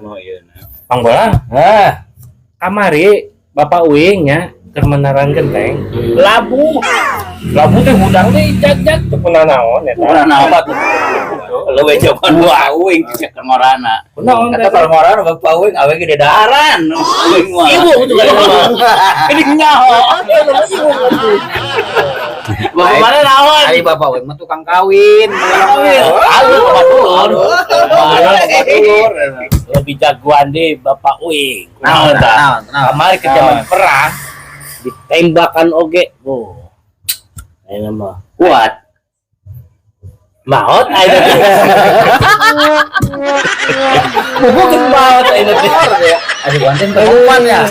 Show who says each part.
Speaker 1: mah ieu.
Speaker 2: Pangbola. Kamari Bapak Uing nya keur menaran genteng. Labu teh hudang teh jag-jag teu pernah naon eta.
Speaker 3: Urang naon tuh. Leuwih jaman Bapak Uing cek ngorana.
Speaker 2: Naon
Speaker 3: Kata kalau ngorana Bapak Uing awe ge dedaran. Uing mah.
Speaker 2: ibu tuh kan.
Speaker 3: Ini nyaho. Bapak mana naon? Ari Bapak Uing mah tukang kawin. Aduh, batur.
Speaker 2: Lebih jagoan deh Bapak Uing.
Speaker 3: Naon tah?
Speaker 2: Kamari ke zaman perang ditembakan oge. Ayeuna mah
Speaker 3: Kuat.
Speaker 2: maot ayeuna. Bukan maot ayeuna teh.
Speaker 3: Aduh, konten perempuan ya.